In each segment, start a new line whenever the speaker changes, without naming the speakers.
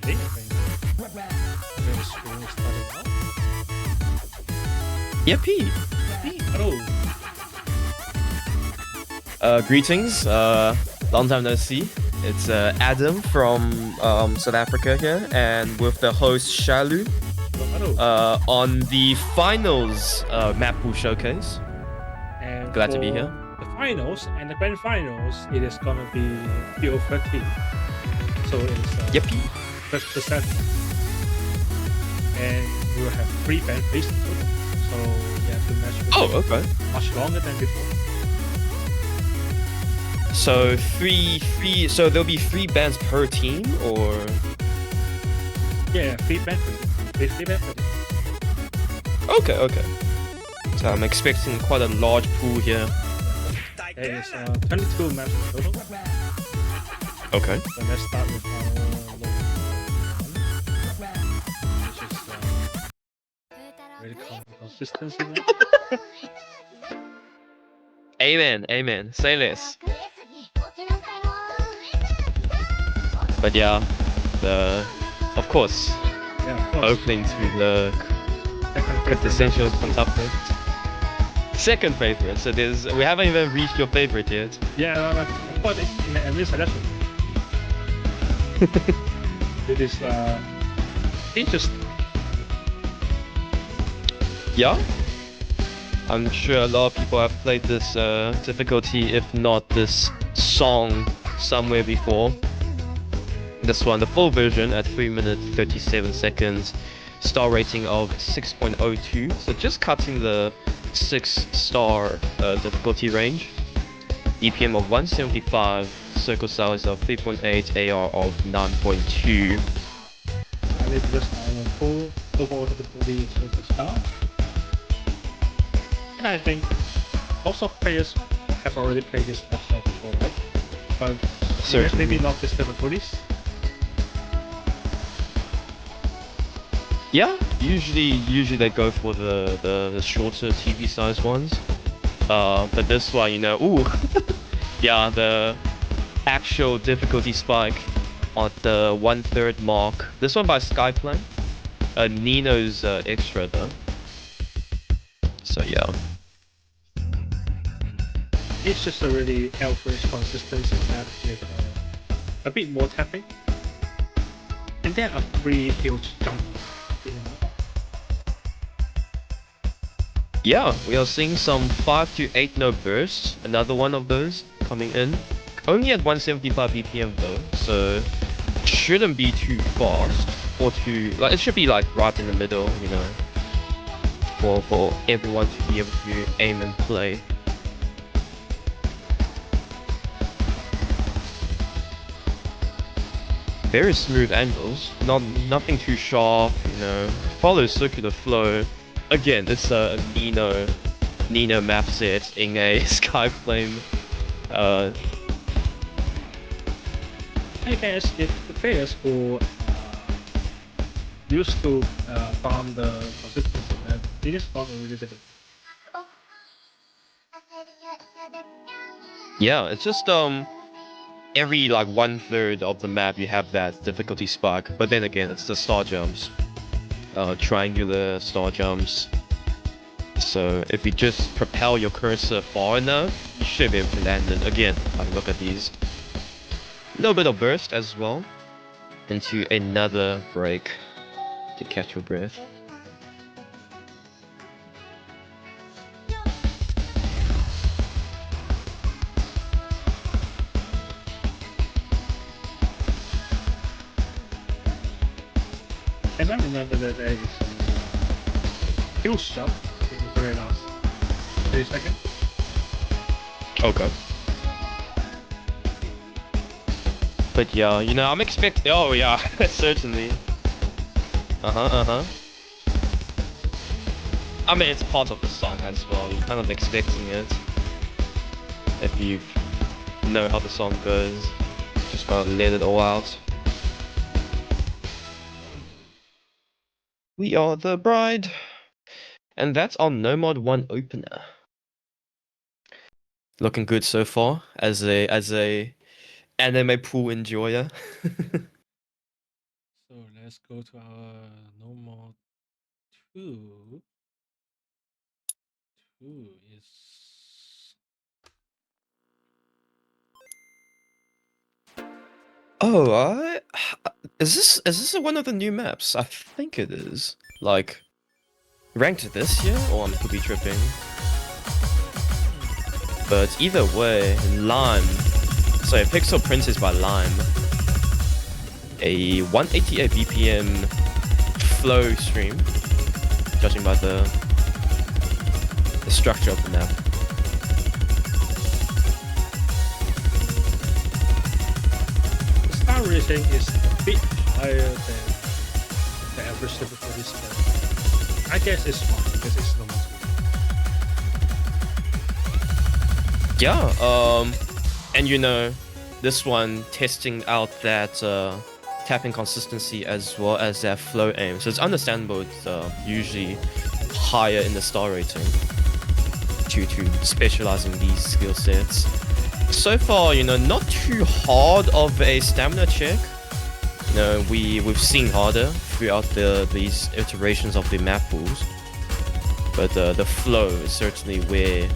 I think the stream is starting now.
Yippee!
Hello.
Greetings. Long time no see. It's Adam from South Africa here, and with the host Shalu
Hello.
on the finals Mappool showcase.
And
Glad to be here.
The finals and the grand finals, it is gonna be PO13. So it's
Yippee!
first to seven. And we will have 3 band races in total. So you have to match with
Okay.
much longer than before.
So so there'll be 3 bands per team, or
Yeah, 3 band races. 3 band races.
okay. So I'm expecting quite a large pool here.
There is 22 maps in total.
Okay.
So let's start with our low one, which is really consistency map.
Amen. Say less. But yeah, of course,
Yeah, of course.
opening to the
Second favorite
quintessential
map.
contestant. Second favorite. So we haven't even reached your favorite yet.
Yeah, of course, it's in the admin selection. It is interesting.
Yeah. I'm sure a lot of people have played this difficulty, if not this song, somewhere before. This one, the full version at 3 minutes 37 seconds, star rating of 6.02, so just cutting the 6-star difficulty range. DPM of 175, circle size of 3.8, AR of 9.2.
I believe this full overall difficulty is a star. And I think most of players have already played this map before, right? But
Certainly.
maybe not this difficulties.
Yeah, usually they go for the shorter TV size ones. But this one, ooh, yeah, the actual difficulty spike on the 1/3 mark. This one by Skyplane. Nino's extra though. So yeah.
It's just a really average consistency map with a bit more tapping. And then a pretty huge jump.
Yeah, we are seeing some 5 to 8 note bursts. Another one of those coming in. Only at 175 BPM though, so shouldn't be too fast or too it should be like right in the middle, for everyone to be able to aim and play. Very smooth angles, nothing too sharp, follows circular flow. Again, it's a Nino map set in a Skyflame.
I guess if the players who used to farm the consistency map, it is not really difficult.
Yeah, it's just every like 1/3 of the map you have that difficulty spike, but then again it's the star jumps, triangular star jumps. So if you just propel your cursor far enough, you should be able to land it. Again, look at these. A little bit of burst as well into another break to catch your breath.
And I remember that there is a huge jump in the very last 30 seconds.
Okay. But yeah, I'm expecting. Oh yeah, certainly. I mean, it's part of the song as well. You're kind of expecting it. If you know how the song goes, just gotta let it all out. We are the bride. And that's our Nomad 1 opener. Looking good so far as a anime pool enjoyer.
So let's go to our normal 2. 2 is...
Oh, is this one of the new maps? I think it is. Like, ranked this year, or I could be tripping. But either way, Lime. So Pixel Princess by Lime. A 188 BPM flow stream, judging by the structure of the map.
The star rating is a bit higher than the average difficulty score. I guess it's fine because it's normal.
Yeah, and you know, this one testing out that tapping consistency as well as that flow aim. So it's understandable it's usually higher in the star rating due to specializing these skill sets. So far, you know, not too hard of a stamina check. You know, we've seen harder throughout these iterations of the map pools. But the flow is certainly where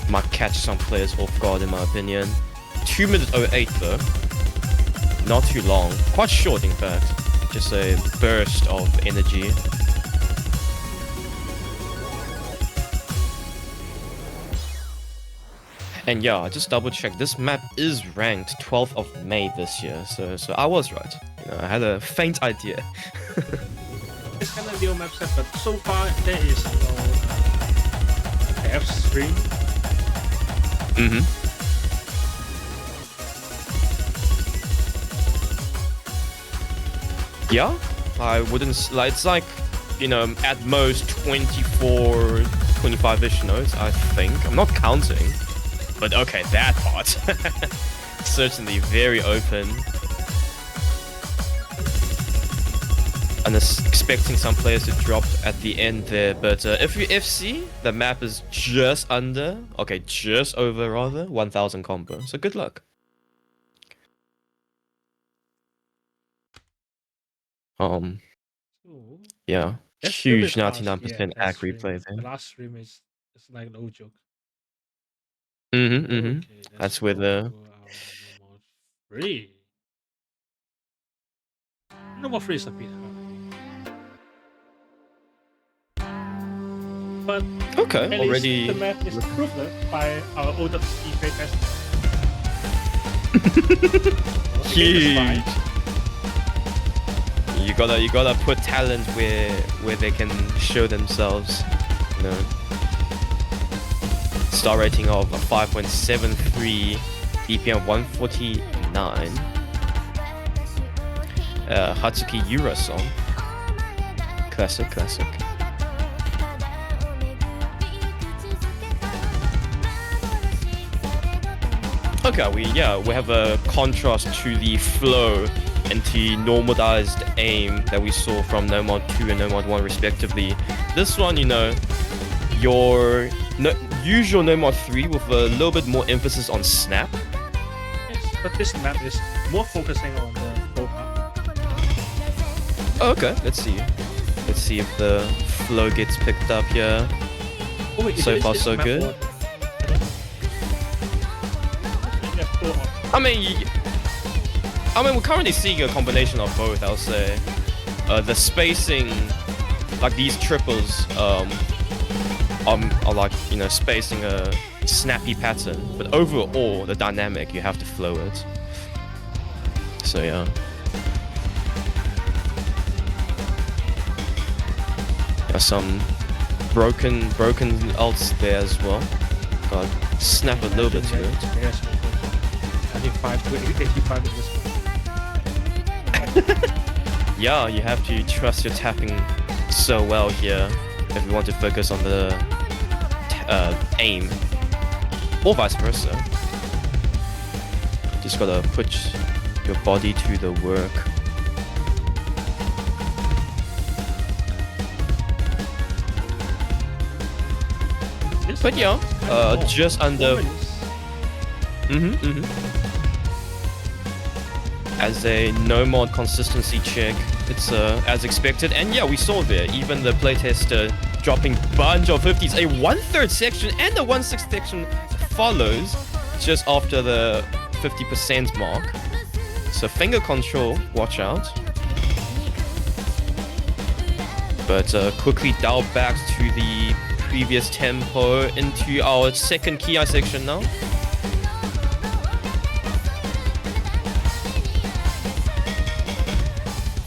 might catch some players off guard in my opinion. 2 minutes 08 though. Not too long. Quite short in fact. Just a burst of energy. And yeah, I just double checked. This map is ranked 12th of May this year. So I was right. You know, I had a faint idea.
It's kind of new map set, but so far there is no F stream.
Yeah, I wouldn't like. It's like, you know, at most 24, 25-ish notes, I think. I'm not counting, but okay, that part certainly very open. And expecting some players to drop at the end there, but if you FC, the map is just under, okay, just over rather, 1000 combo. So good luck. Yeah, huge 99% accurate play there.
The last stream is like no joke.
Okay, that's where the
normal 3. Normal 3 is a bit hard. But
okay, already
the map is proven by our older PK tester.
huge. You gotta put talent where they can show themselves. You know, star rating of 5.73, BPM 149. Hatsuki Yura song. Classic. Okay, we have a contrast to the flow and the normalized aim that we saw from No Mod 2 and No Mod 1 respectively. This one, you know, your usual No Mod 3 with a little bit more emphasis on snap.
Yes, but this map is more focusing on the flow part.
Okay, let's see if the flow gets picked up here.
Oh, wait,
so far so good. I mean, we're currently seeing a combination of both, I'll say. The spacing, like these triples, are like, you know, spacing a snappy pattern. But overall, the dynamic, you have to flow it. So yeah. There's some broken ults there as well. Gotta snap a little bit to it.
95 to 85 in this one.
Yeah, you have to trust your tapping so well here if you want to focus on the aim, or vice versa. Just gotta put your body to the work. But yeah, just under. As a no mod consistency check, it's as expected. And yeah, we saw there, even the playtester dropping bunch of 50s. A 1/3 section and a 1/6 section follows just after the 50% mark. So finger control, watch out. But quickly dial back to the previous tempo into our second Ki section now.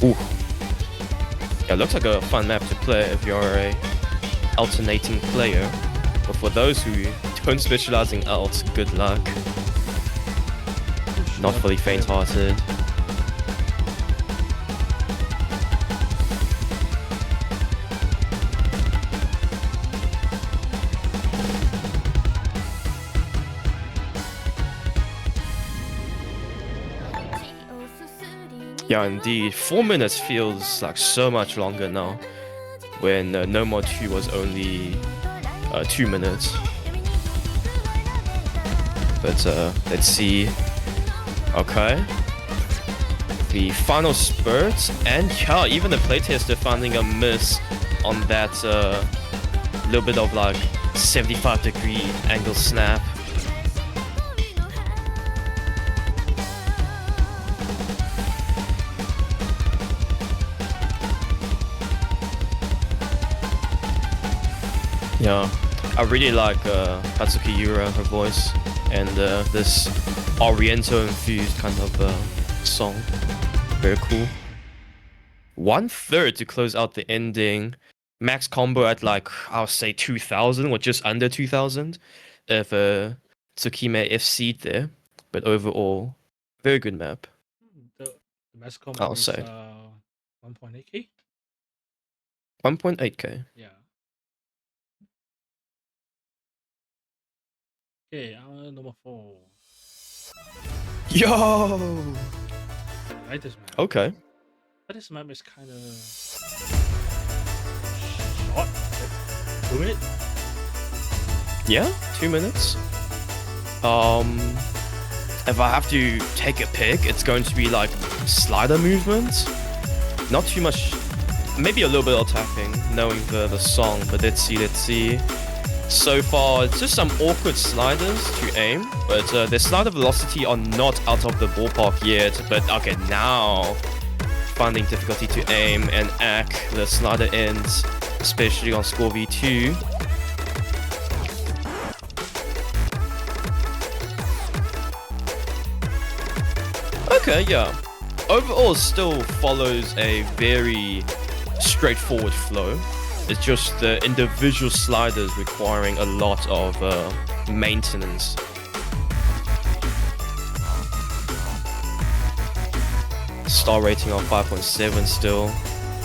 Ooh. Yeah, looks like a fun map to play if you're a alternating player. But for those who don't specialize in alt, good luck. Not fully faint-hearted. Yeah, indeed. 4 minutes feels like so much longer now, when No More 2 was only 2 minutes. But let's see. Okay. The final spurt, and yeah, even the playtester finding a miss on that little bit of like 75-degree angle snap. Yeah, I really like Hatsuki Yura, her voice, and this Oriental-infused kind of song. Very cool. 1/3 to close out the ending. Max combo at like, I'll say 2000 or just under 2000 if Tsukime FC'd there. But overall, very good map.
The max combo
I'll
is
say
1.8k.
1.8k.
Yeah. Okay, number 4.
Yo!
I like this map.
Okay.
But this map is kind of short. Like 2 minutes.
Yeah, 2 minutes. If I have to take a pick, it's going to be like slider movement. Not too much, maybe a little bit of tapping, knowing the song, but let's see. So far, it's just some awkward sliders to aim, but their slider velocity are not out of the ballpark yet. But okay, now finding difficulty to aim and act the slider ends, especially on Score V2. Okay, yeah. Overall, still follows a very straightforward flow. It's just the individual sliders requiring a lot of maintenance. Star rating of 5.7 still.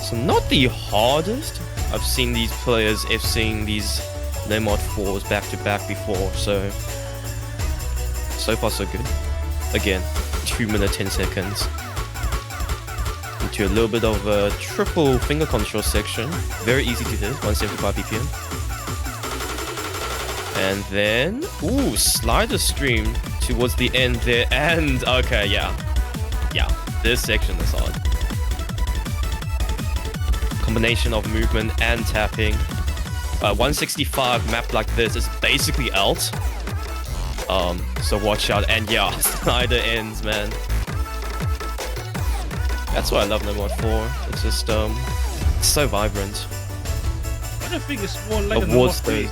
So not the hardest. I've seen these players FCing these Nemod 4s back to back before, so far so good. Again, 2 minutes 10 seconds. Into a little bit of a triple finger control section. Very easy to hit, 175 BPM. And then, ooh, slider stream towards the end there. And, okay, yeah, this section is hard. Combination of movement and tapping. 165 map like this is basically alt. So watch out. And yeah, slider ends, man. That's why I love No Mod 4. It's just it's so vibrant.
I don't think it's more like a No Mod 3.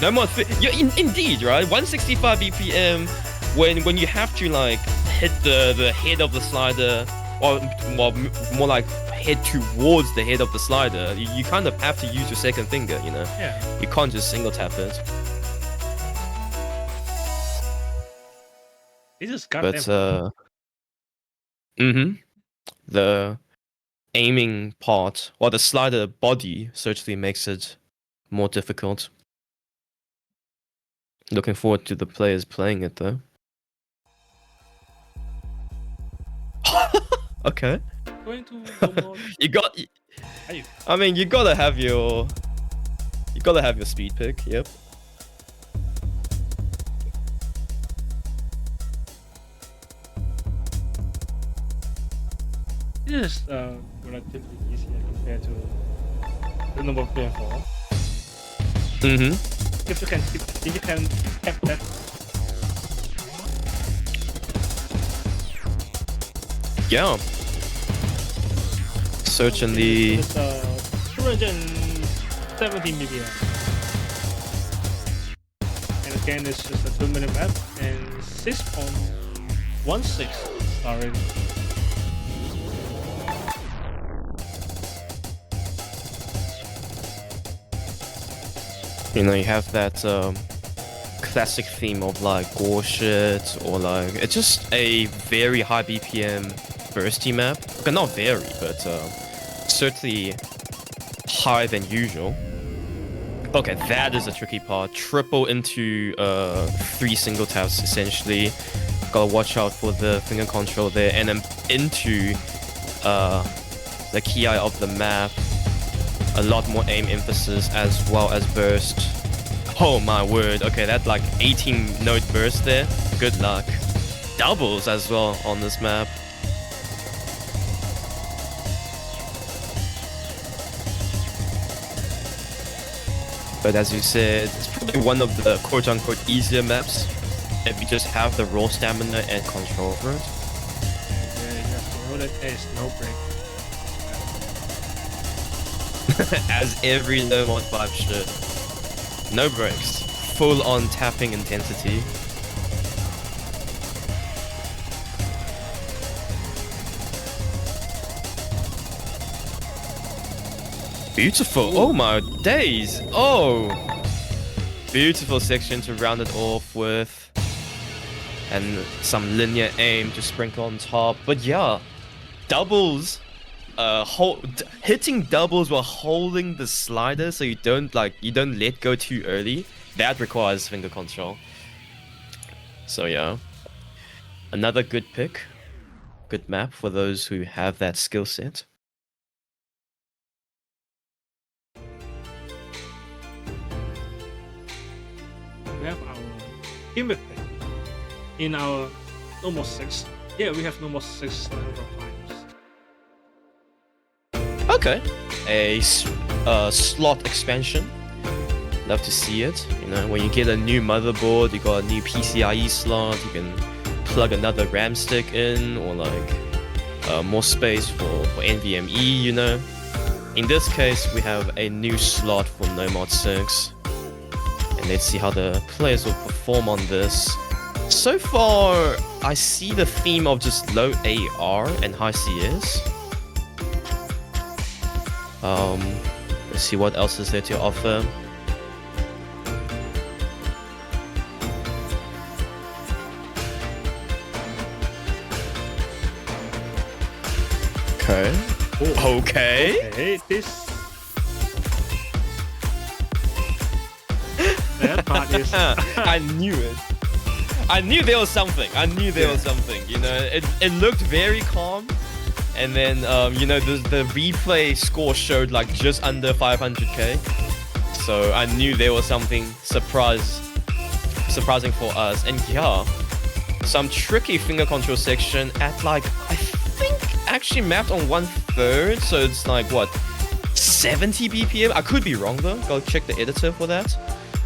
No Mod 3. Yeah, indeed, right? 165 BPM when you have to like hit the head of the slider, or more like head towards the head of the slider. You kind of have to use your second finger, you know?
Yeah.
You can't just single tap it.
This is goddamn.
But the aiming part, or the slider body, certainly makes it more difficult. Looking forward to the players playing it though. Okay.
Going to No Mod.
I mean, you gotta have your speed pick. Yep.
It is relatively easier compared to the number of player 4.
Mm-hmm.
If you can have that.
Yeah. Certainly.
It's 270 BPM. And again, it's just a 2-minute map and 6.16 star rating.
You know, you have that classic theme of like gore shit, or like it's just a very high BPM bursty map. Okay, not very, but certainly higher than usual. Okay, that is a tricky part. Triple into 3 single taps essentially. Gotta watch out for the finger control there, and then into the key eye of the map. A lot more aim emphasis as well as burst. Oh my word. Okay, that like 18 note burst there. Good luck. Doubles as well on this map. But as you said, it's probably one of the quote-unquote easier maps if you just have the raw stamina and control over it.
Yeah, you have to know that there is no break.
As every low mod 5 should. No breaks. Full on tapping intensity. Beautiful. Ooh. Oh my days. Oh. Beautiful section to round it off with. And some linear aim to sprinkle on top. But yeah, doubles. Hitting doubles while holding the slider so you don't let go too early. That requires finger control. So yeah, another good pick, good map for those who have that skill set.
We have our gimmick pick in our normal 6. Yeah, we have normal 6 slider of times.
Okay, a slot expansion. Love to see it. You know, when you get a new motherboard, you got a new PCIe slot. You can plug another RAM stick in, or like more space for NVMe. You know, in this case, we have a new slot for Nomad 6, and let's see how the players will perform on this. So far, I see the theme of just low AR and high CS. Let's see what else is there to offer. Okay. Ooh. Okay.
This. That part is.
I knew it. I knew there was something. Was something. You know, it looked very calm. And then, you know, the replay score showed like just under 500k. So I knew there was something surprising for us. And yeah, some tricky finger control section at like, I think actually mapped on 1/3. So it's like, what, 70 BPM? I could be wrong though. Go check the editor for that.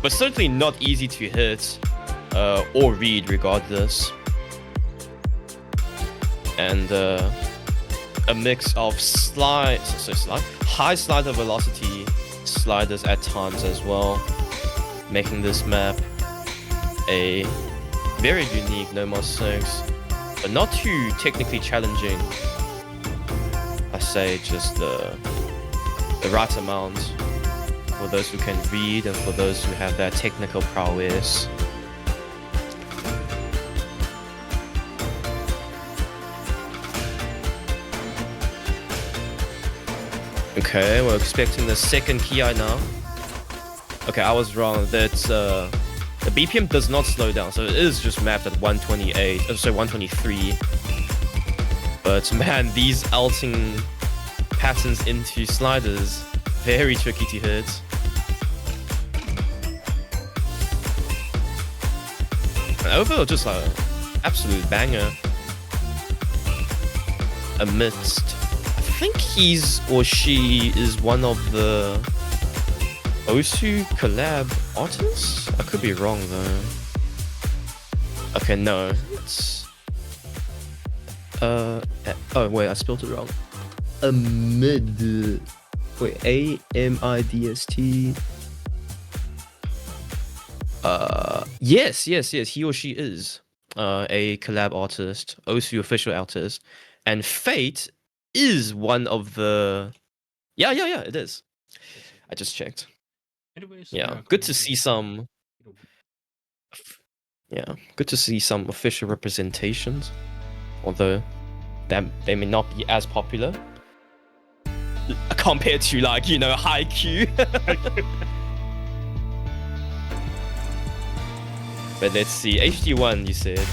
But certainly not easy to hit or read regardless. And a mix of high slider velocity sliders at times as well, making this map a very unique Nomad 6, but not too technically challenging. I say just the right amount for those who can read and for those who have that technical prowess. Okay, we're expecting the second key eye now. Okay, I was wrong. That's the BPM does not slow down, so it is just mapped at 128. Sorry, 123. But man, these ulting patterns into sliders, very tricky to hit. And overall, just like absolute banger amidst think he's or she is one of the Osu collab artists? I could be wrong though. Okay, no. It's oh wait, I spelled it wrong. Amid. Wait, AMIDST. Yes, he or she is a collab artist, Osu official artist, and Fate is one of the. Yeah, it is. I just checked.
Anyways,
Yeah, good to see some. Yeah, good to see some official representations, although that they may not be as popular compared to, like, you know, Haikyuu. But let's see, HD1 you said.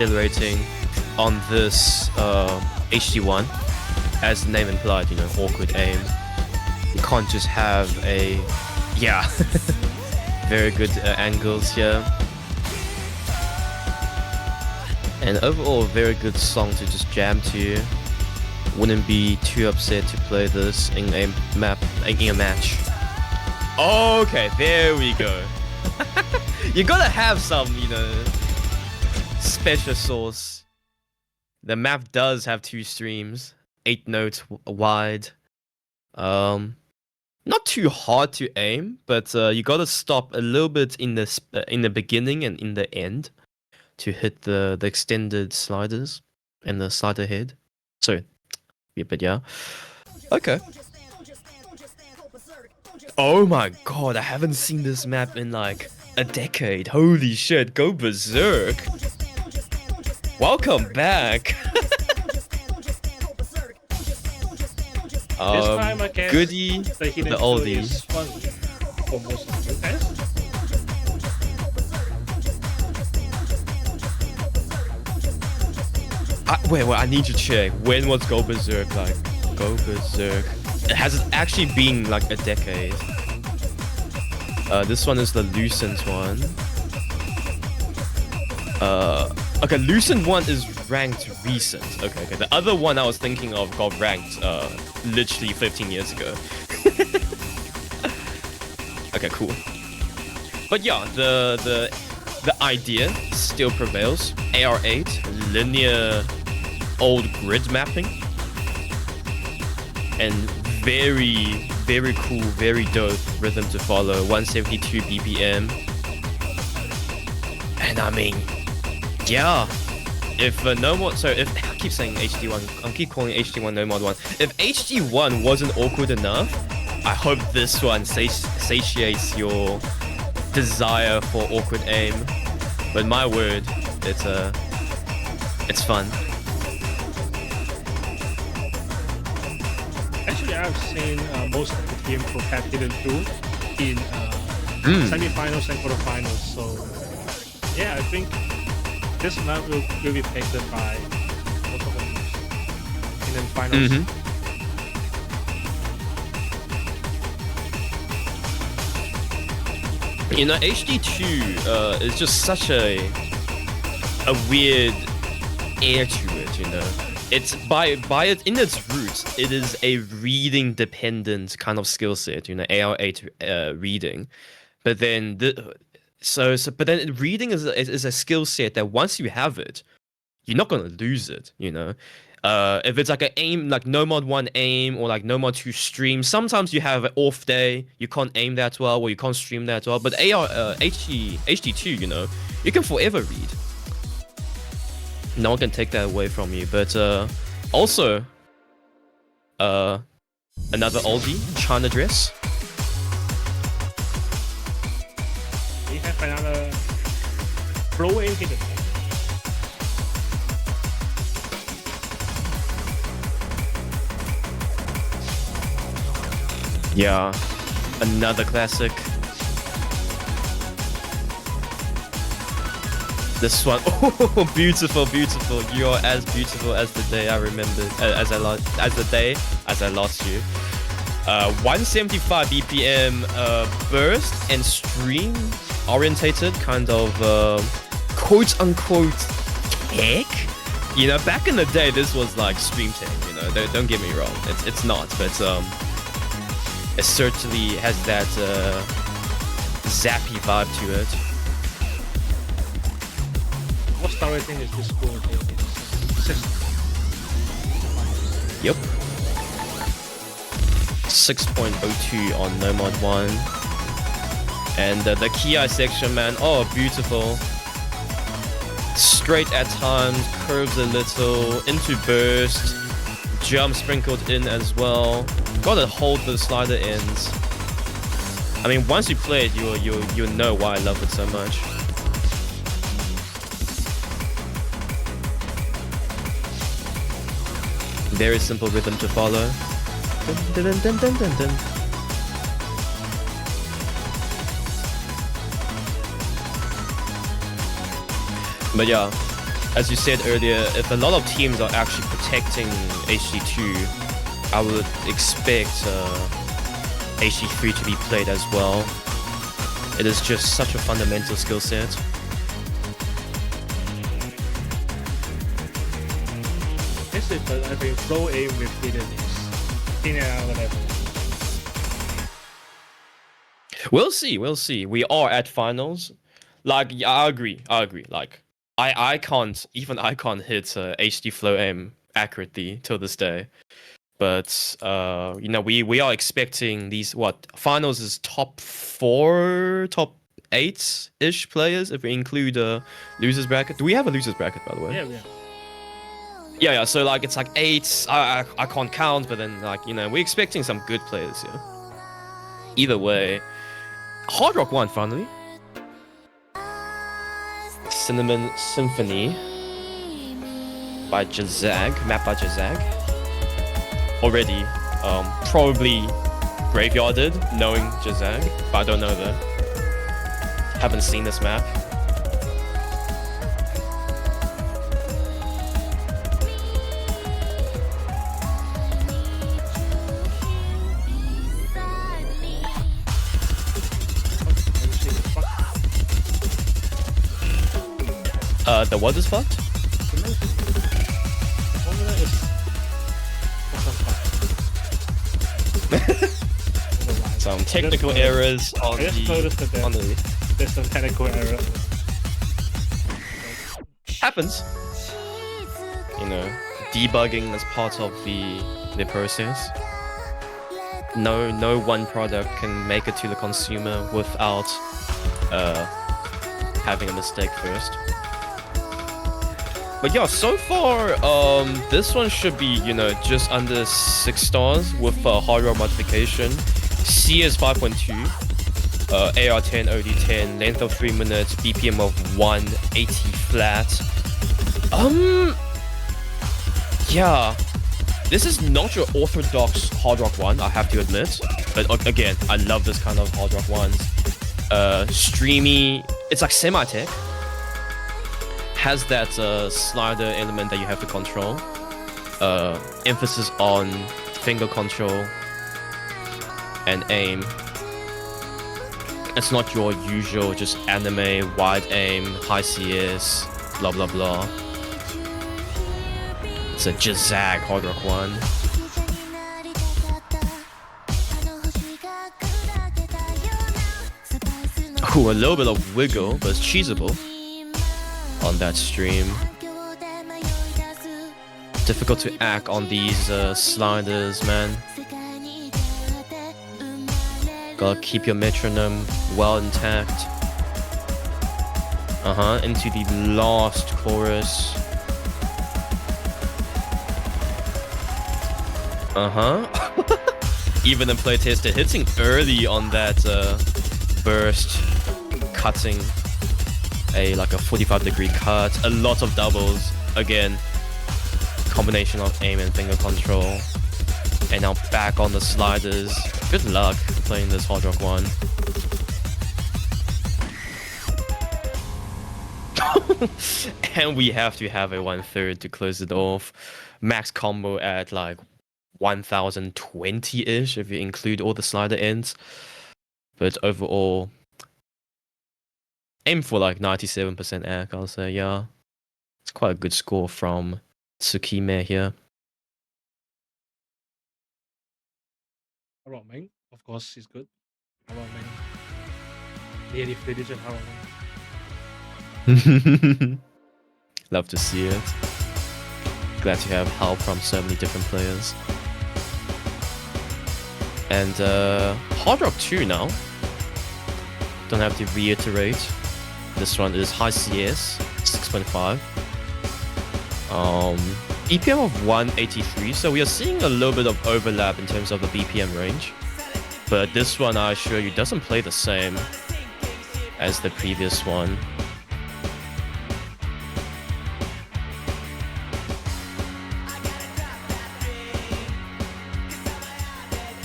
Accelerating on this HD1, as the name implied, you know, awkward aim. You can't just have a, yeah, very good angles here. And overall, very good song to just jam to. Wouldn't be too upset to play this in a match. Okay, there we go. You gotta have some, you know, special sauce. The map does have 2 streams, 8 notes wide. Not too hard to aim, but you gotta stop a little bit in the beginning and in the end to hit the extended sliders and the slider head. So, yeah, but yeah. Okay. Oh my god, I haven't seen this map in like a decade. Holy shit, go berserk. Welcome back.
This time, I guess
Goody,
the hidden
the
jewel
oldie.
is fun for most of you guys.
Wait, I need to check. When was Go Berserk like? Go Berserk. Has it actually been like a decade? This one is the Lucent one. Okay, Lucent 1 is ranked recent. Okay. The other one I was thinking of got ranked literally 15 years ago. Okay, cool. But yeah, the idea still prevails. AR8, linear old grid mapping. And very, very cool, very dope rhythm to follow. 172 BPM. And I mean, yeah, if no more, so if I keep saying HD1, I keep calling HD1 no mod 1. If HD1 wasn't awkward enough, I hope this one satiates your desire for awkward aim. But my word, it's fun.
Actually, I've seen most of the team for Cat Hidden 2 in semi-finals and quarterfinals. So yeah, I think this map will be picked by most of the teams in the finals.
You know, HD2 is just such a weird air to it, you know. It's in its roots, it is a reading dependent kind of skill set, you know, AR8 reading. But then reading is a skill set that once you have it, you're not gonna lose it, you know. If it's like an aim, like no mod 1 aim or like no mod 2 stream, sometimes you have an off day, you can't aim that well or you can't stream that well. But HD2, you know, you can forever read. No one can take that away from you. But also, another oldie, China Dress.
We have another pro aim hidden.
Yeah, another classic. This one, oh, beautiful. You are as beautiful as the day I remember, as I lost you. 175 BPM burst and stream orientated kind of quote unquote tech. You know, back in the day, this was like stream tech. You know, don't get me wrong, it's not, but it certainly has that zappy vibe to it.
What star rating is this score?
Yep. 6.02 on No Mod 1. And the Ki section, man, oh, beautiful. Straight at times, curves a little, into burst, jump sprinkled in as well. Gotta hold the slider ends. I mean, once you play it, you'll know why I love it so much. Very simple rhythm to follow. Dun, dun, dun, dun, dun, dun. But yeah, as you said earlier, if a lot of teams are actually protecting HD2, I would expect HD3 to be played as well. It is just such a fundamental skill set.
This is, but I think pro aim with hidden is in whatever.
We'll see. We are at finals. Like, yeah, I agree. Like, I can't hit HD flow aim accurately till this day. But you know, we are expecting these finals is top 8-ish players if we include losers bracket. Do we have a losers bracket, by the way?
Yeah.
Yeah. So like it's like 8. I can't count, but then like, you know, we're expecting some good players here. Either way, Hard Rock 1 finally. Cinnamon Symphony by Jazag, map by Jazag. Already Probably graveyarded, knowing Jazag, but I don't know though. Haven't seen this map. The what is fucked? Some technical errors on the
there's some technical error.
Happens. You know, debugging is part of the process. No one product can make it to the consumer without having a mistake first. But yeah, so far, this one should be, you know, just under 6 stars with hard rock modification. CS 5.2, AR10, OD10, length of 3 minutes, BPM of 180 flat. Yeah, this is not your orthodox hard rock one, I have to admit. But again, I love this kind of hard rock ones. Streamy, it's like semi-tech. Has that slider element that you have to control. Emphasis on finger control and aim. It's not your usual just anime, wide aim, high CS, blah blah blah. It's a Jazag hard rock one. Ooh, a little bit of wiggle, but it's cheesable on that stream. Difficult to act on these sliders, man. Gotta keep your metronome well intact. Into the last chorus. Even the playtester hitting early on that burst, cutting like a 45-degree cut, a lot of doubles. Again, combination of aim and finger control. And now back on the sliders. Good luck playing this hard rock one. And we have to have a 1/3 to close it off. Max combo at like 1020-ish if you include all the slider ends. But overall, aim for like 97% ac, I'll say. Yeah, it's quite a good score from Tsukime here.
How about Meng? Of course, he's good. How about Meng? Nearly 3-digit, how about Meng?
Love to see it. Glad to have help from so many different players. And Hard Rock 2 now. Don't have to reiterate. This one is high CS, 6.5. BPM of 183, so we are seeing a little bit of overlap in terms of the BPM range. But this one, I assure you, doesn't play the same as the previous one.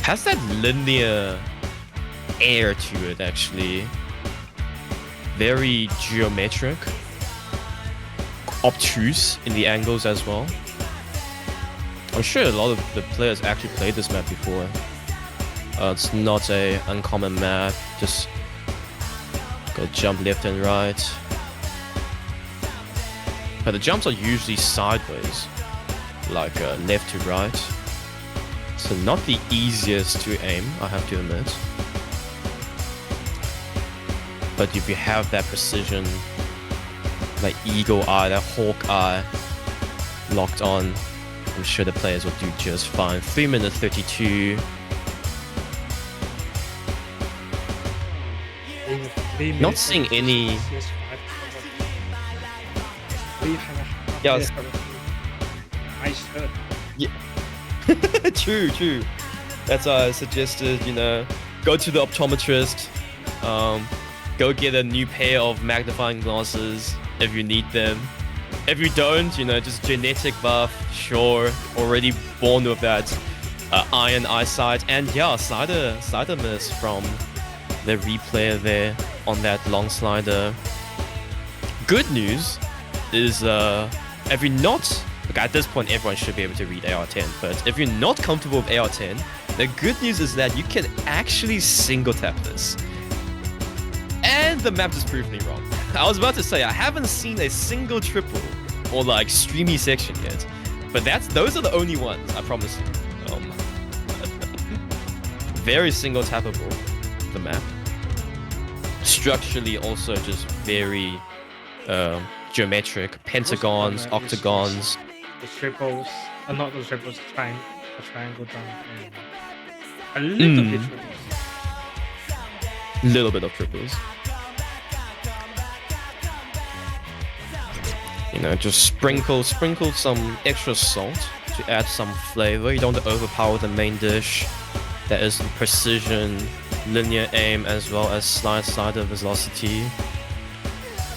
Has that linear air to it, actually. Very geometric. Obtuse in the angles as well. I'm sure a lot of the players actually played this map before. It's not a uncommon map. Just go jump left and right. But the jumps are usually sideways, like left to right. So not the easiest to aim, I have to admit. But if you have that precision, like eagle eye, that hawk eye locked on, I'm sure the players will do just fine. 3 minutes 32. Not seeing any. Yeah. Yeah. True. That's why I suggested, you know, go to the optometrist, go get a new pair of magnifying glasses if you need them. If you don't, you know, just genetic buff, sure, already born with that Iron Eyesight, and yeah, slider miss from the replayer there on that long slider. Good news is if you're not, look, at this point everyone should be able to read AR10, but if you're not comfortable with AR10, the good news is that you can actually single tap this. And the map just proved me wrong. I was about to say, I haven't seen a single triple or like streamy section yet, but those are the only ones, I promise you. Very single tappable, the map. Structurally also just very geometric, pentagons, octagons.
The triples, not the triples, a triangle down, and a little bit triples.
Little bit of triples. You know, just sprinkle some extra salt to add some flavor. You don't want to overpower the main dish. There is precision, linear aim, as well as slider velocity.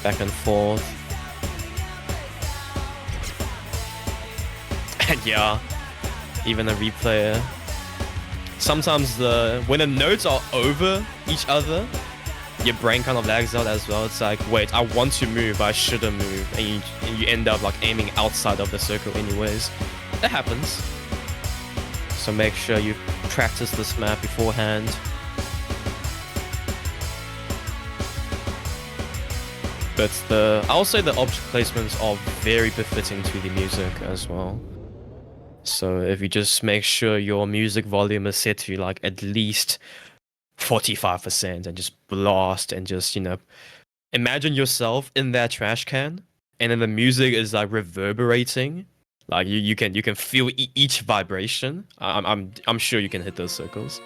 Back and forth. And yeah, even a replayer. Sometimes when the nodes are over each other, your brain kind of lags out as well. It's like, wait, I want to move, but I shouldn't move. And you end up like aiming outside of the circle anyways. That happens. So make sure you practice this map beforehand. But I'll say the object placements are very befitting to the music as well. So if you just make sure your music volume is set to like at least 45% and just blast and just, you know, imagine yourself in that trash can and then the music is like reverberating. Like you can feel each vibration. I'm sure you can hit those circles.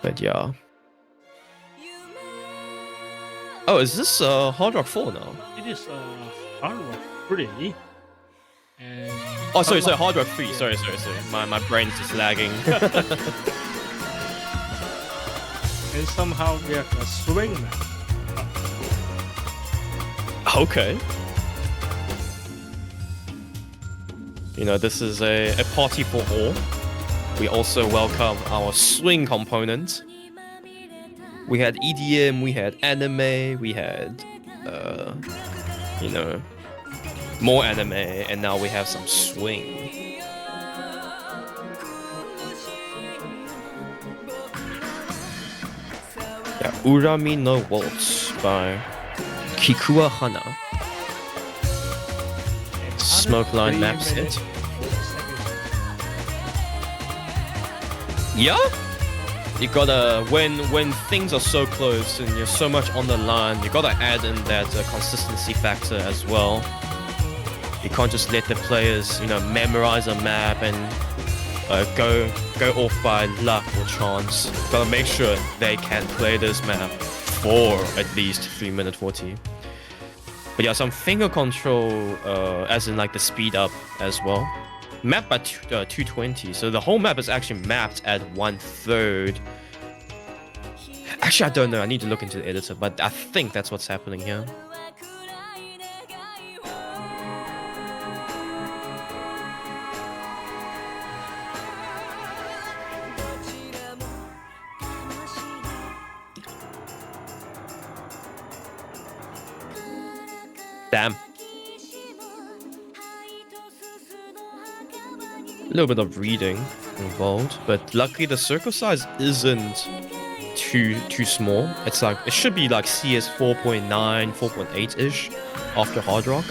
But yeah. Oh, is this Hard Rock 4 now?
It is Hard Rock 3. And
oh, sorry, Hard Rock 3. Yeah. Sorry. My brain's just lagging.
And somehow we have a swing map.
Okay. You know, this is a party for all. We also welcome our swing component. We had EDM, we had anime, we had, you know, more anime, and now we have some swing. Yeah, Urami no Waltz by Kikuwa Hana. Smokeline map set. Yeah? You gotta, when things are so close and you're so much on the line, you gotta add in that consistency factor as well. You can't just let the players, you know, memorize a map and go off by luck or chance. Gotta make sure they can play this map for at least 3:40. But yeah, some finger control, as in like the speed up as well. Mapped by 220, so the whole map is actually mapped at 1/3. Actually, I don't know. I need to look into the editor, but I think that's what's happening here. Damn. A little bit of reading involved, but luckily the circle size isn't too small. It's like, it should be like CS 4.9, 4.8-ish after Hard Rock.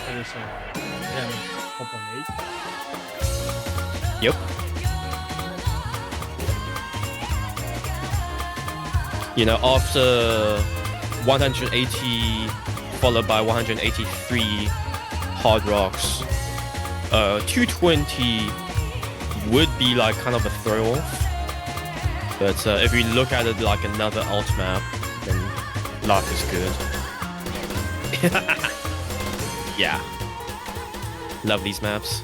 Yeah, 4.8.
Yep. You know, after 180 followed by 183 Hard Rocks, 220 would be like kind of a throw off. But if we look at it like another alt map, then life is good. Yeah. Love these maps.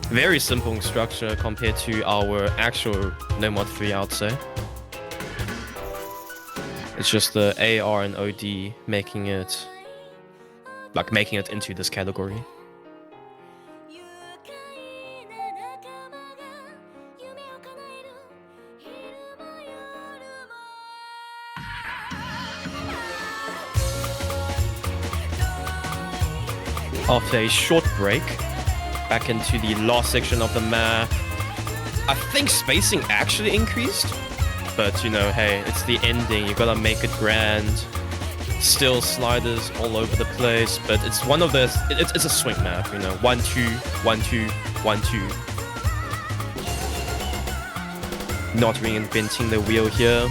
Very simple structure compared to our actual No Mod 3, I would say. It's just the AR and OD making it like making it into this category. After a short break, back into the last section of the map. I think spacing actually increased, but you know, hey, it's the ending. You gotta make it grand. Still sliders all over the place, but it's one of those. It's a swing map, you know. 1 2 1 2 1 2. Not reinventing the wheel here.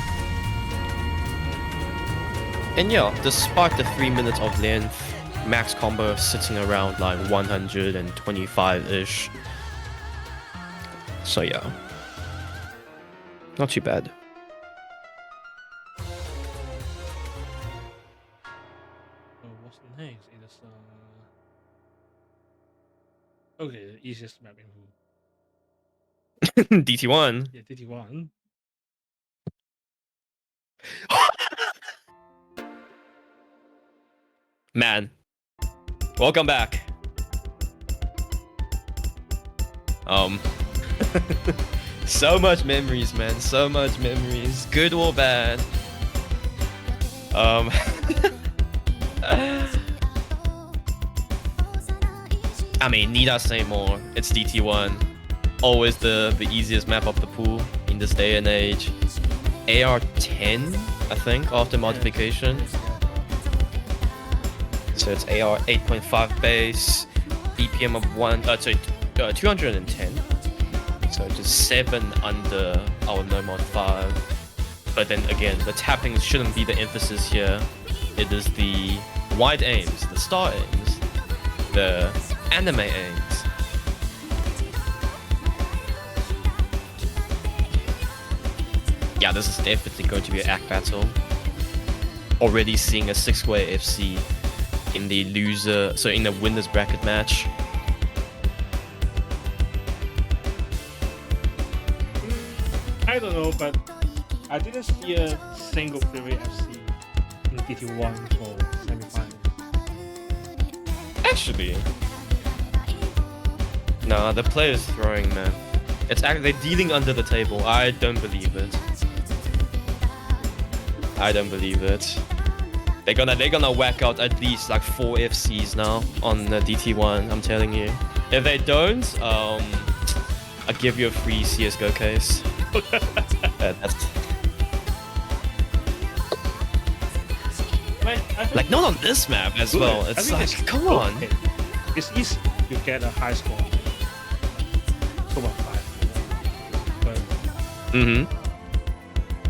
And yeah, despite the 3 minutes of length, max combo sitting around like 125-ish. So yeah, not too bad.
What's next? It is okay, the easiest map in Who.
DT1.
Yeah, DT1.
Man, welcome back. So much memories, man. So much memories, good or bad. I mean, need I say more? It's DT1. Always the easiest map of the pool in this day and age. AR10, I think, after modification. So it's AR 8.5 base, BPM of 210. So just 7 under our no mod 5. But then again, the tapping shouldn't be the emphasis here. It is the wide aims, the star aims, the anime aims. Yeah, this is definitely going to be an act battle. Already seeing a 6-way FC in the in the winners bracket match.
I don't know, but I didn't see a single freeway FC in DT1 for semifinals.
Actually, nah, the player's throwing, man. It's actually they're dealing under the table. I don't believe it. I don't believe it. They're gonna whack out at least like 4 FCs now on the DT1. I'm telling you. If they don't, I'll give you a free CS:GO case. Like not on this map as well. It's like, come on.
Okay. It's easy to get a high score. 2.5. But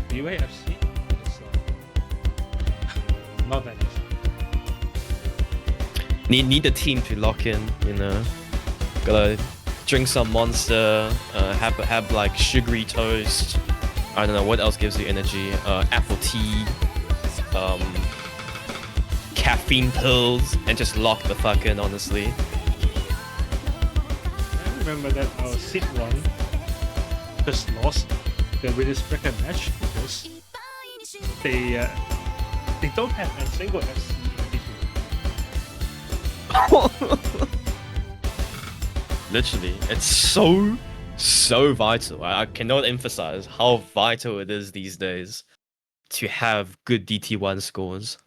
freeway FC is not that easy.
Need the team to lock in, you know. Gotta drink some Monster, have like sugary toast. I don't know what else gives you energy. Apple tea, caffeine pills, and just lock the fuck in. Honestly.
I remember that our Seed 1 just lost the winners bracket match because they don't have a single FC.
Literally, it's so vital. I cannot emphasize how vital it is these days to have good DT1 scores.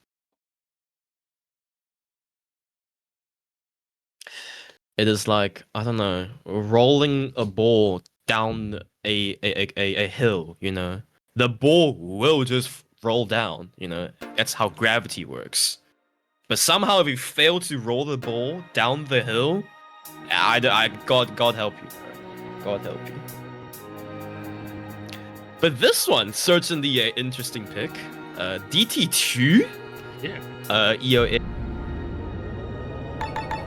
It is like, I don't know, rolling a ball down a hill, you know. The ball will just roll down, you know. That's how gravity works. But somehow if you fail to roll the ball down the hill, God help you, bro. God help you. But this one, certainly an interesting pick. DT2?
Yeah.
EOA.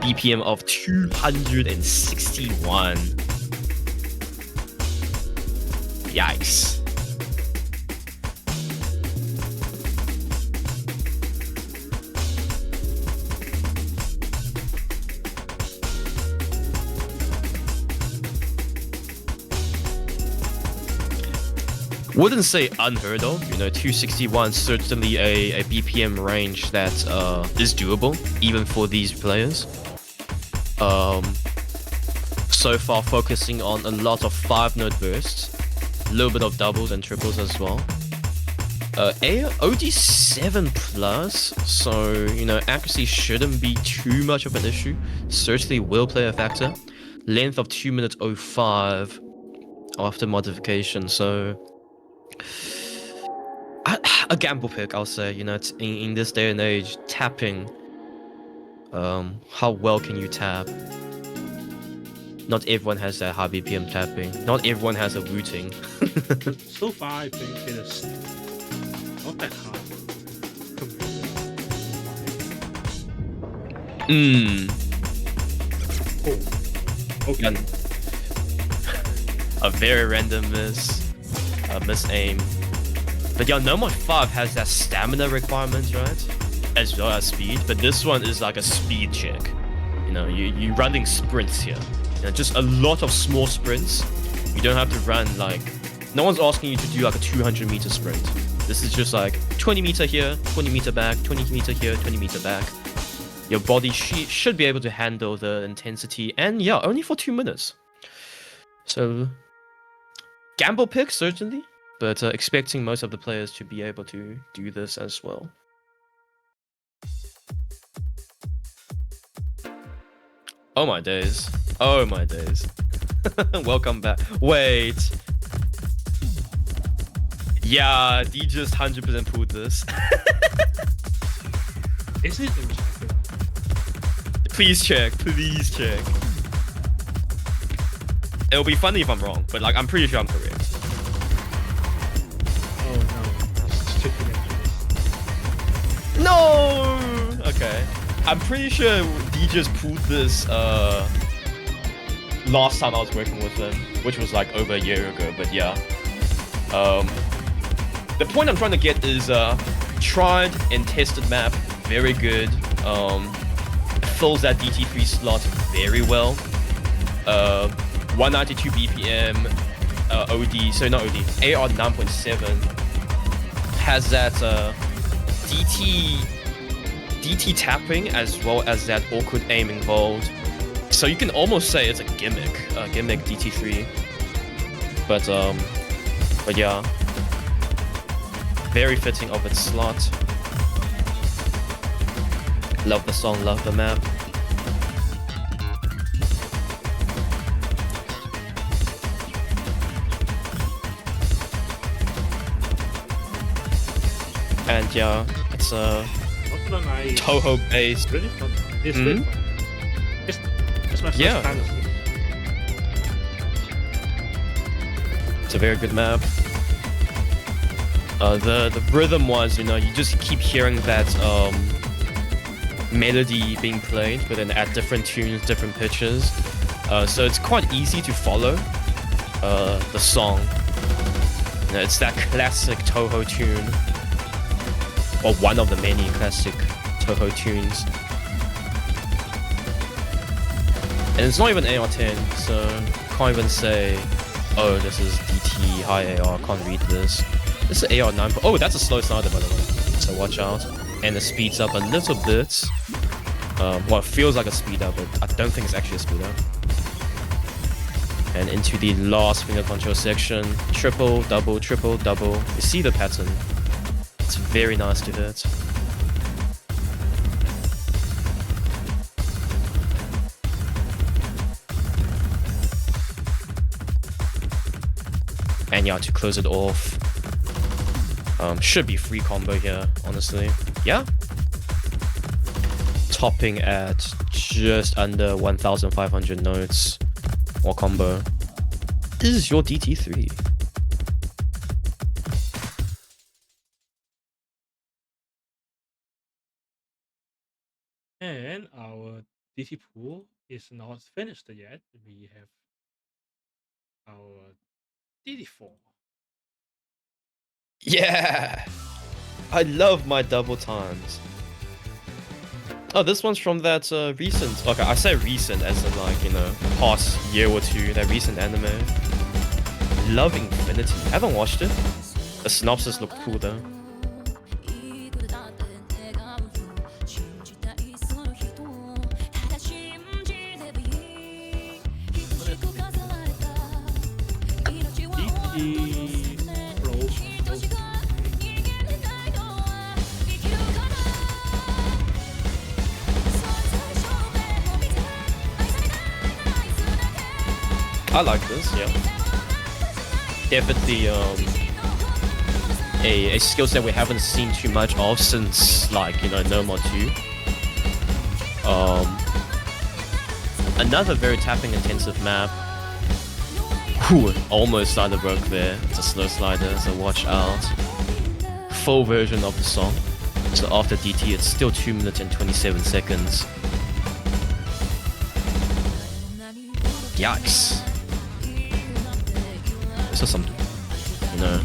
BPM of 261. Yikes. Wouldn't say unheard of. 261 certainly a BPM range that is doable even for these players. So far focusing on a lot of 5-note bursts, a little bit of doubles and triples as well. OD 7+, so accuracy shouldn't be too much of an issue. Certainly will play a factor. Length of 2 minutes 05 after modification, so a gamble pick, I'll say. In this day and age, tapping. How well can you tap? Not everyone has that high BPM tapping. Not everyone has a rooting.
So far, I think it is not that hard. Oh, okay.
A very random miss. Miss aim. But yeah, No Mod 5 has that stamina requirement, right? As well as speed. But this one is like a speed check. You're running sprints here. Just a lot of small sprints. You don't have to run like... No one's asking you to do like a 200-meter sprint. This is just like 20 meter here, 20 meter back, 20 meter here, 20 meter back. Your body should be able to handle the intensity. And yeah, only for 2 minutes. So... gamble pick, certainly. But expecting most of the players to be able to do this as well. Oh my days. Oh my days. Welcome back. Wait. Yeah, D just 100% pulled this.
Is it in China?
Please check. Please check. It'll be funny if I'm wrong, but like I'm pretty sure I'm correct.
Oh no. Just checking it.
No! Okay. I'm pretty sure D just pulled this last time I was working with him, which was like over a year ago, but yeah. The point I'm trying to get is tried and tested map, very good. Fills that DT3 slot very well. 192 BPM OD, so not OD, AR 9.7 has that DT tapping as well as that awkward aim involved. So you can almost say it's a gimmick DT3. But yeah, very fitting of its slot. Love the song, love the map. And yeah, it's a Toho based.
Really fun. It's really fun. It's my first time.
It's a very good map. The rhythm was, you just keep hearing that melody being played, but then at different tunes, different pitches. So it's quite easy to follow the song. It's that classic Toho tune, or one of the many classic Toho tunes. And it's not even AR10, so can't even say, oh, this is DT high AR, can't read this. This is AR9. Oh, that's a slow slider, by the way, so watch out. And it speeds up a little bit. Well, it feels like a speed up, but I don't think it's actually a speed up. And into the last finger control section, triple, double, triple, double. You see the pattern. It's very nice to hit. And yeah, to close it off, should be free combo here, honestly. Yeah. Topping at just under 1,500 notes or combo. This is your DT3.
And our DT pool is not finished yet. We have our DT4.
Yeah! I love my double times. Oh, this one's from that recent... Okay, I say recent as in like, past year or two. That recent anime. Love Infinity. Haven't watched it. The synopsis looked cool though. I like this, yeah. Definitely a skill set we haven't seen too much of since, like, you know, No More 2. Another very tapping intensive map. Whew, almost slider broke there. It's a slow slider, so watch out. Full version of the song. So after DT, it's still 2 minutes and 27 seconds. Yikes. This is some, you know.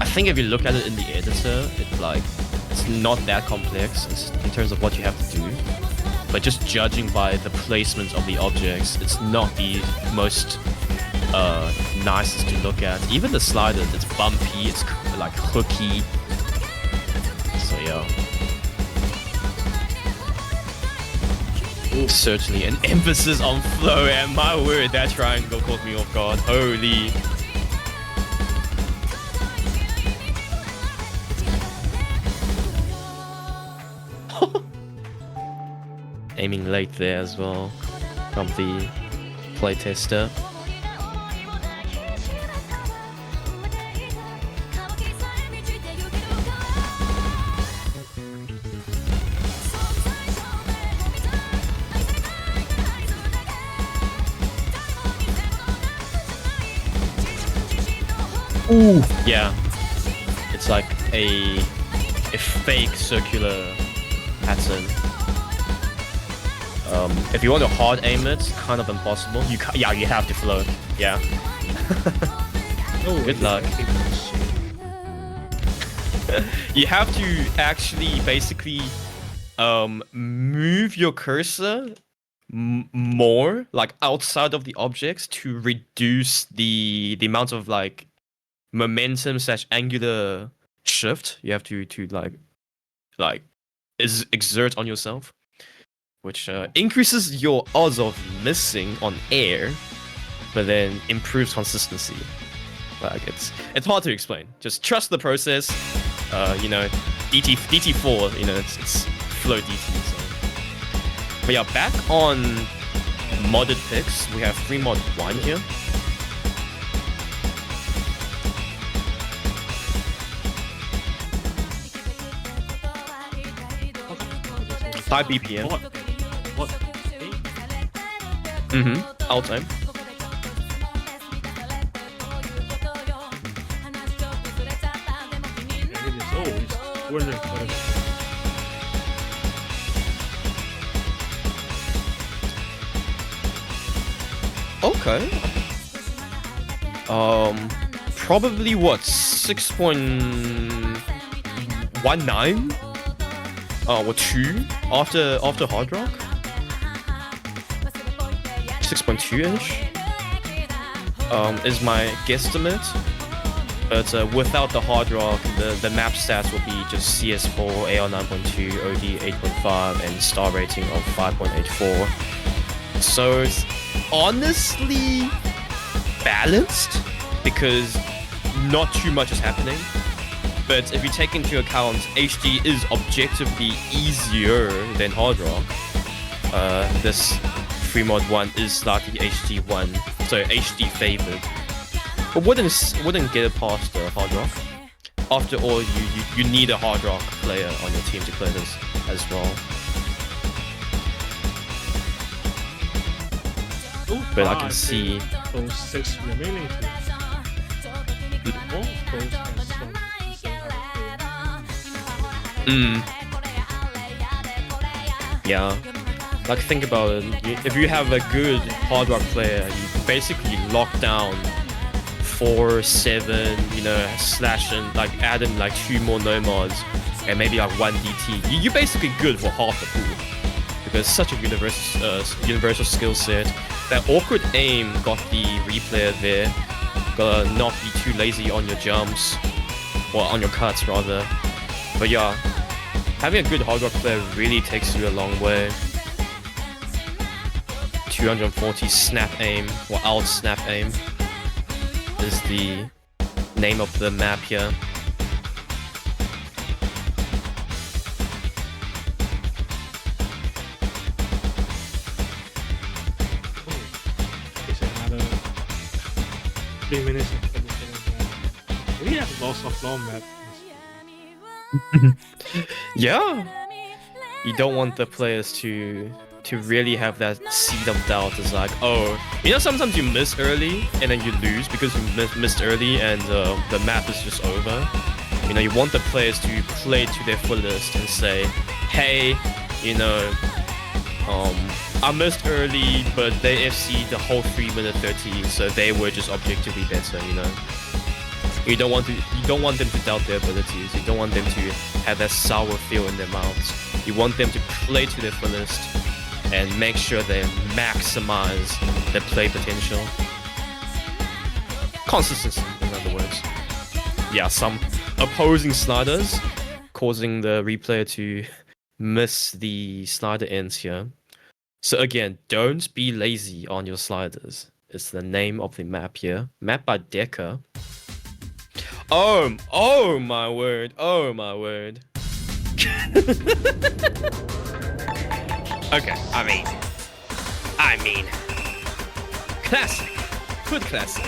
I think if you look at it in the editor, it's not that complex in terms of what you have to do. But just judging by the placement of the objects, it's not the most nicest to look at. Even the slider, it's bumpy, it's like hooky. So yeah. Certainly an emphasis on flow, and my word, that triangle caught me off guard. Holy. Aiming late there as well from the playtester. Ooh, yeah. It's like a fake circular pattern. If you want to hard aim it, kind of impossible. You have to float. Yeah. Good luck. You have to actually basically move your cursor more, like outside of the objects, to reduce the amount of like momentum / angular shift you have to like exert on yourself, which increases your odds of missing on air, but then improves consistency. Like it's hard to explain. Just trust the process. You know, DT4. You know, it's flow DT. So. But yeah, back on modded picks, we have free mod 1 here. High BPM.
What?
Out time. Okay. Probably what, 6.19? Or 2 after hard rock? 6.2-ish is my guesstimate. But without the hard rock, the map stats will be just CS4, AR 9.2, OD 8.5, and star rating of 5.84. So it's honestly balanced because not too much is happening. But if you take into account HD is objectively easier than hard rock, this free mod 1 is slightly HD1, so HD favored. But wouldn't get it past hard rock. After all, you need a hard rock player on your team to play this as well. But I can see
those 6 remaining teams.
Yeah. Like, think about it. If you have a good hard rock player, you basically lock down 4, 7, you know, slash and like add in like 2 more nomads and maybe like 1 DT. You're basically good for half the pool because it's such a universal skill set. That awkward aim got the replayer there. Gotta not be too lazy on your jumps, or on your cuts rather. But yeah, having a good hard rock player really takes you a long way. 240 snap aim, or out snap aim, is the name of the map here.
It's another 3 minutes of we have lots of long map.
Yeah, you don't want the players to really have that seed of doubt. It's like, oh, you know, sometimes you miss early and then you lose because you missed early and the map is just over. You know, you want the players to play to their fullest and say, hey, you know, I missed early, but they FC the whole 3-minute 30, so they were just objectively better, you know. You don't want them to doubt their abilities. You don't want them to have that sour feel in their mouths. You want them to play to their fullest and make sure they maximize their play potential. Consistency, in other words. Yeah, some opposing sliders causing the replayer to miss the slider ends here. So again, don't be lazy on your sliders. It's the name of the map here. Map by Decker. Oh my word. Oh my word. Okay, I mean, classic, good classic.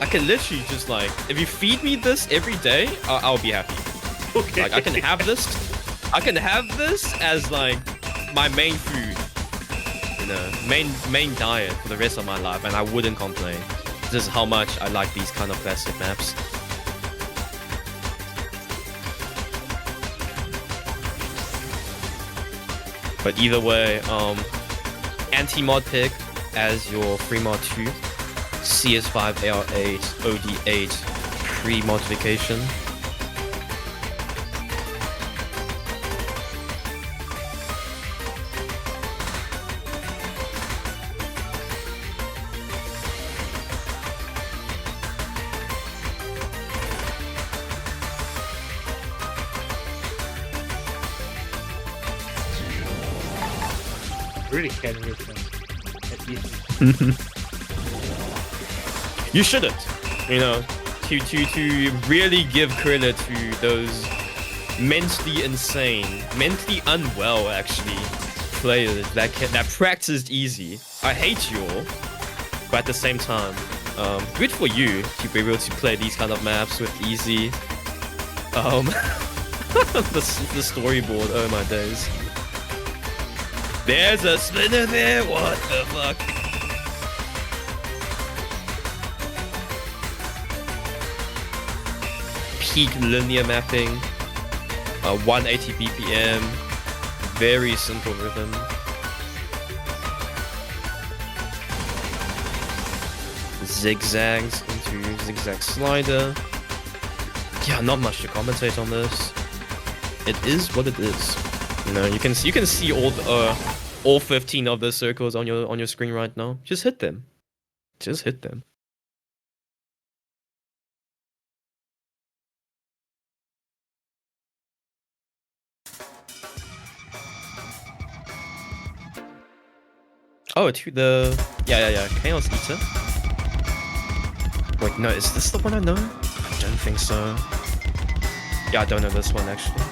I can literally just like, if you feed me this every day, I'll be happy.
Okay.
Like I can have this as like my main food, you know, main diet for the rest of my life, and I wouldn't complain. This is how much I like these kind of classic maps. But either way, anti-mod pick as your free mod 2, CS5 AR8 OD8 pre-modification.
Really can with them.
You shouldn't, you know, to really give credit to those mentally insane, mentally unwell actually players that practiced easy. I hate you all, but at the same time, good for you to be able to play these kind of maps with easy. The storyboard, oh my days. There's a splinter there, what the fuck? Peak linear mapping, 180 BPM, very simple rhythm. Zigzags into zigzag slider. Yeah, not much to commentate on this. It is what it is. You know, you can see all 15 of the circles on your screen right now. Just hit them. Just hit them. Oh, to the yeah, Chaos Eater. Wait, no, is this the one I know? I don't think so. Yeah, I don't know this one actually.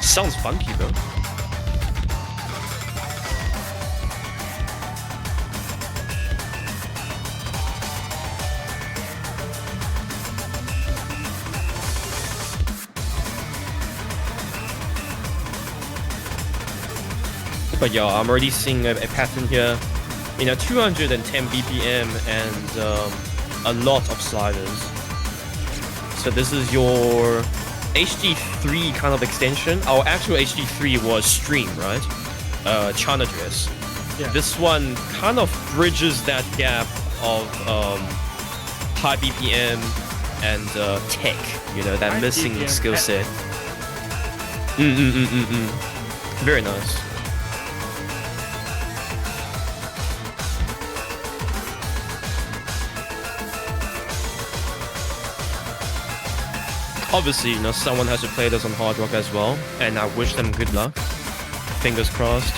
Sounds funky though. But yeah, I'm already seeing a pattern here. You know, 210 BPM and a lot of sliders. So this is your HD3 kind of extension. Our actual HD3 was Stream, right? China Dress.
Yeah.
This one kind of bridges that gap of high BPM and tech. You know, that
High
missing
BPM
skill set. Very nice. Obviously, you know, someone has to play this on Hard Rock as well, and I wish them good luck. Fingers crossed.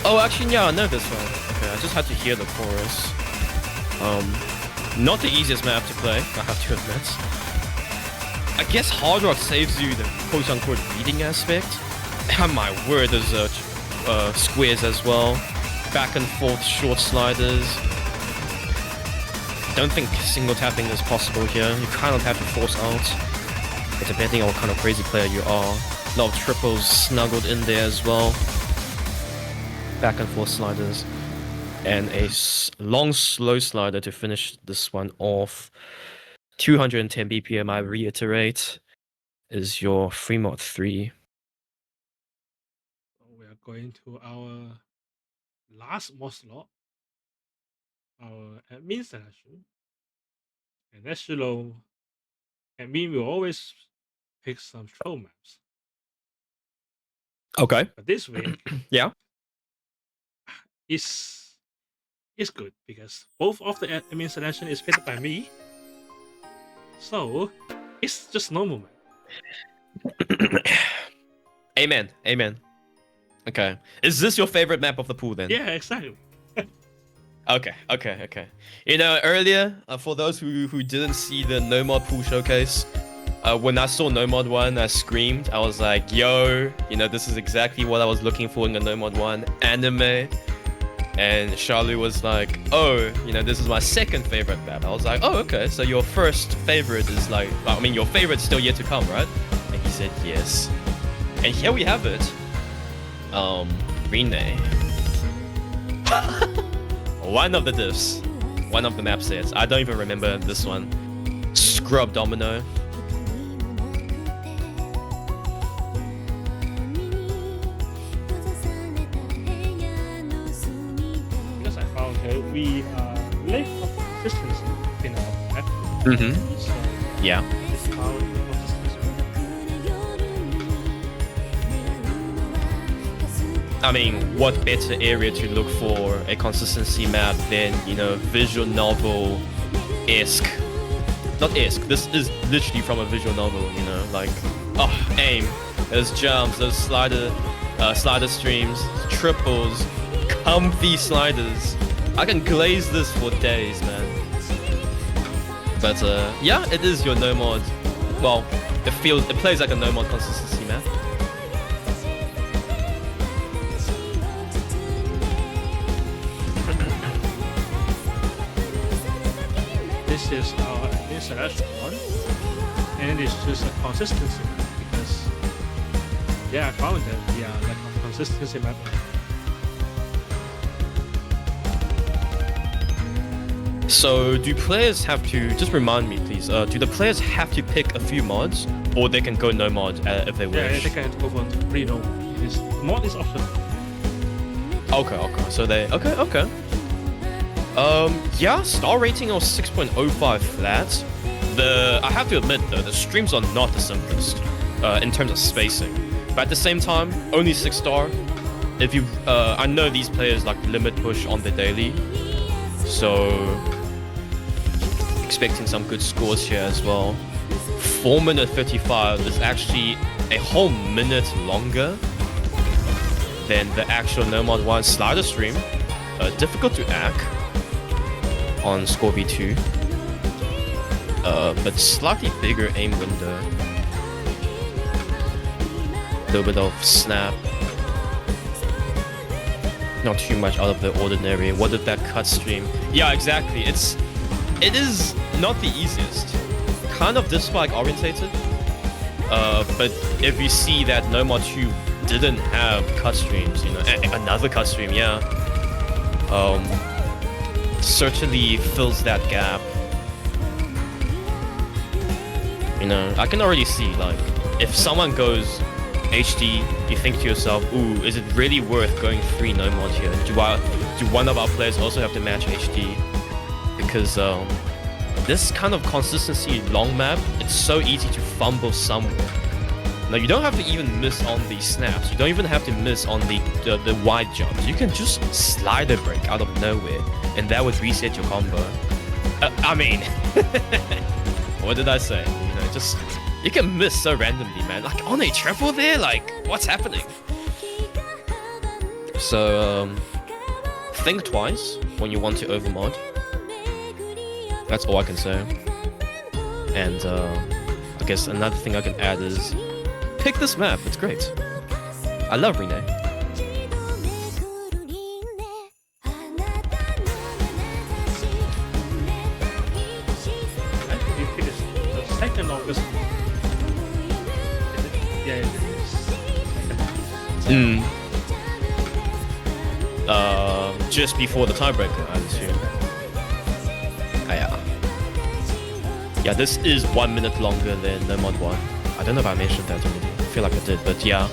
Oh, actually, yeah, I know this one. Okay, I just had to hear the chorus. Not the easiest map to play, I have to admit. I guess Hard Rock saves you the quote-unquote reading aspect. And my word, there's squares as well. Back and forth short sliders. Don't think single tapping is possible here. You kind of have to force out. But depending on what kind of crazy player you are. A lot of triples snuggled in there as well. Back and forth sliders. And a long slow slider to finish this one off. 210 BPM, I reiterate, is your free mod 3.
We are going to our last mod slot, our admin selection. And as you know, admin will always pick some troll maps.
Okay.
But this week,
yeah,
is good because both of the admin selection is picked by me. So it's just normal map.
Amen. Amen. Okay. Is this your favorite map of the pool then?
Yeah, exactly.
Okay. You know, earlier, for those who didn't see the No Mod pool showcase, when I saw No Mod 1, I screamed. I was like, yo, you know, this is exactly what I was looking for in the No Mod 1 anime. And Charlie was like, oh, you know, this is my second favorite map. I was like, oh, okay, so your first favorite is like, I mean, your favorite's still yet to come, right? And he said yes. And here we have it. Rene. One of the diffs. One of the map sets. I don't even remember this one. Scrub Domino.
Because I found we lack of consistency in our map.
Mm-hmm.
So
Yeah.
it's found consistency.
I mean, what better area to look for a consistency map than, you know, visual novel-esque. Not esque, this is literally from a visual novel, you know, like, oh, aim, those jumps, those slider streams, triples, comfy sliders. I can glaze this for days, man. But, yeah, it is your no mod. Well, it plays like a no mod consistency map.
This is our admin selection one, and it's just a consistency map because yeah, I found that lack of consistency map.
So, do players have to, just remind me please, do the players have to pick a few mods, or they can go no mod if they
Yeah,
wish?
they can go for free no. This mod is optional.
Okay, so they, okay. Yeah, star rating of 6.05 flat. I have to admit though, the streams are not the simplest, in terms of spacing. But at the same time, only 6 star. If you, I know these players like limit push on the daily, so expecting some good scores here as well. 4 minute 35 is actually a whole minute longer than the actual No Mod 1 slider stream. Difficult to hack on Scorby 2, but slightly bigger aim window. A little bit of snap. Not too much out of the ordinary. What did that cut stream? Yeah, exactly. It is not the easiest. Kind of dislike orientated. But if you see that No Mod 2 didn't have cut streams, you know, another cut stream, yeah. Certainly fills that gap. You know, I can already see, like, if someone goes HD, you think to yourself, ooh, is it really worth going free no mod here? Do one of our players also have to match HD? Because this kind of consistency long map, it's so easy to fumble somewhere. Now you don't have to even miss on the snaps. You don't even have to miss on the wide jumps. You can just slider break out of nowhere, and that would reset your combo. I mean, what did I say? You know, just You can miss so randomly, man. Like on a triple there, like what's happening? So think twice when you want to overmod. That's all I can say. And I guess another thing I can add is pick this map. It's great. I love Renee.
You finished the second longest. Yeah, it is.
Just before the tiebreaker, I assume. Yeah. Yeah, this is 1 minute longer than the mod 1. I don't know if I mentioned that already. I feel like I did, but yeah.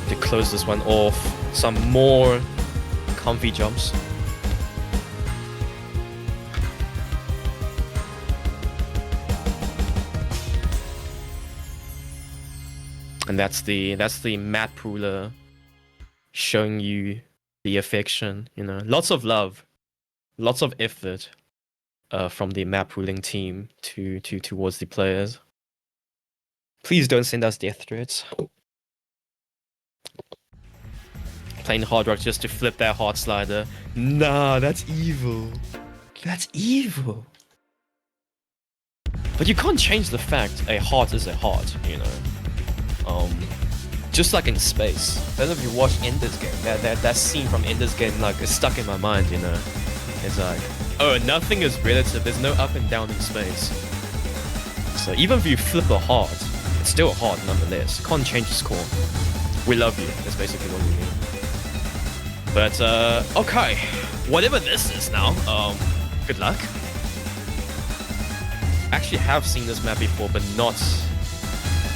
To close this one off, some more comfy jumps. And that's the Mappooler showing you the affection, you know, lots of love, lots of effort from the Mappooling team towards the players. Please don't send us death threats. Playing hard rock just to flip that heart slider. Nah, that's evil. That's evil. But you can't change the fact a heart is a heart, you know. Just like in space. I don't know if you watch Ender's Game. That scene from Ender's Game like is stuck in my mind, you know. It's like, oh, nothing is relative. There's no up and down in space. So even if you flip a heart, it's still a heart nonetheless. You can't change the score. We love you. That's basically what we mean. But okay, whatever this is now, good luck. I actually have seen this map before, but not.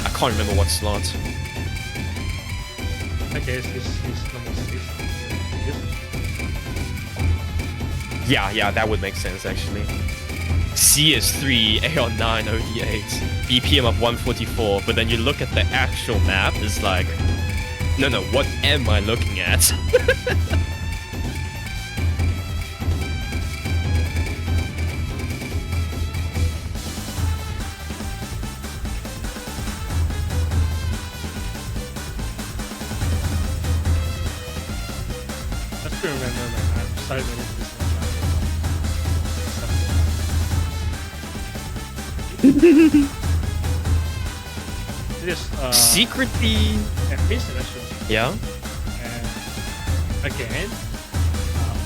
I can't remember what slot.
I guess this is number 6.
Yeah, that would make sense actually. CS3, AR9, OD8, BPM of 144, but then you look at the actual map, it's like, no, what am I looking at?
I still remember man, I'm so many this
Secretly.
FP selection.
Yeah.
And again,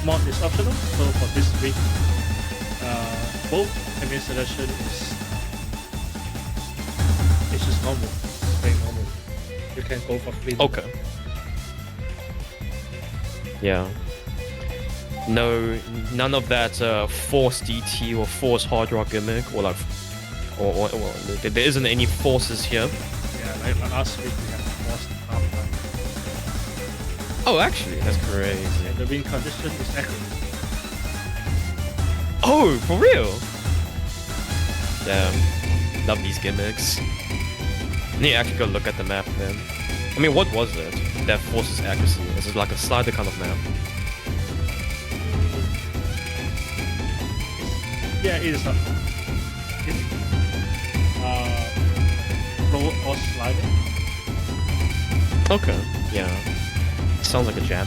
mod is optional. So for this week, both FP selection is just normal. It's very normal. You can go for free.
Okay. Yeah. No, none of that force DT or force hard rock gimmick, or like, or there isn't any forces here.
Yeah, like last week we had forced half-time.
Oh, actually, that's crazy.
And the win condition is accurate.
Oh, for real? Damn, love these gimmicks. I need to actually go look at the map then. I mean, what was it that forces accuracy? Is it like a slider kind of map?
Yeah, it is a roll or slider.
Okay, yeah. Sounds like a jam.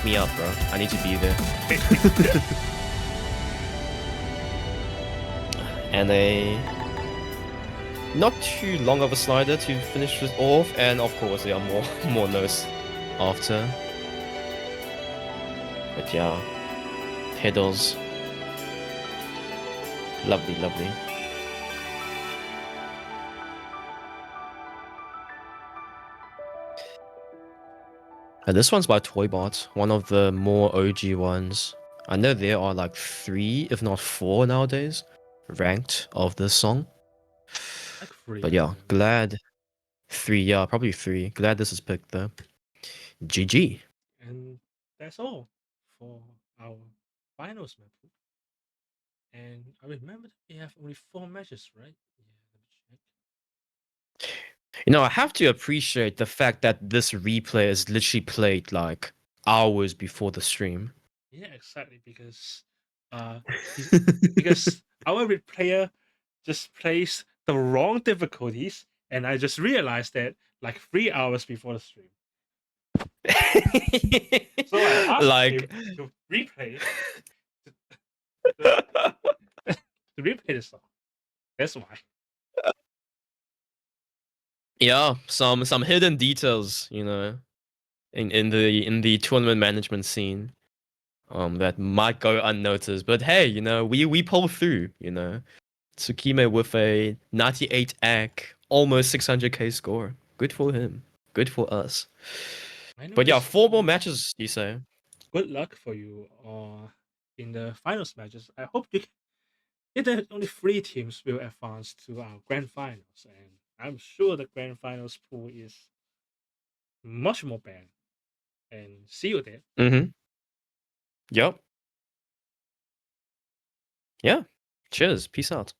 back me up, bro. I need to be there. And a not too long of a slider to finish this off, and of course there are more notes after. But yeah, pedals, lovely, lovely. And this one's by Toybot, one of the more OG ones. I know there are like 3, if not 4 nowadays, ranked of this song.
Like 3,
But
I
yeah,
think.
glad 3, yeah, probably 3. Glad this is picked though. GG.
And that's all for our finals map. And I remember that we have only 4 matches, right? Yeah, let me check.
You know, I have to appreciate the fact that this replay is literally played like hours before the stream.
Yeah, exactly, because because our player just plays the wrong difficulties, and I just realized that like 3 hours before the stream. So I asked him
Like,
to replay to, to replay the song. That's why.
yeah, some hidden details, you know, in the tournament management scene. That might go unnoticed. But hey, you know, we pull through, you know. Tsukime with a 98 AC, almost 600k score. Good for him. Good for us.
I know
But yeah,
it's
4 more matches, you say?
good luck for you in the finals matches. I hope you can. Yeah, there only 3 teams will advance to our grand finals, and I'm sure the grand finals pool is much more bad. And see you there.
Mm-hmm. Yep. Yeah. Cheers. Peace out.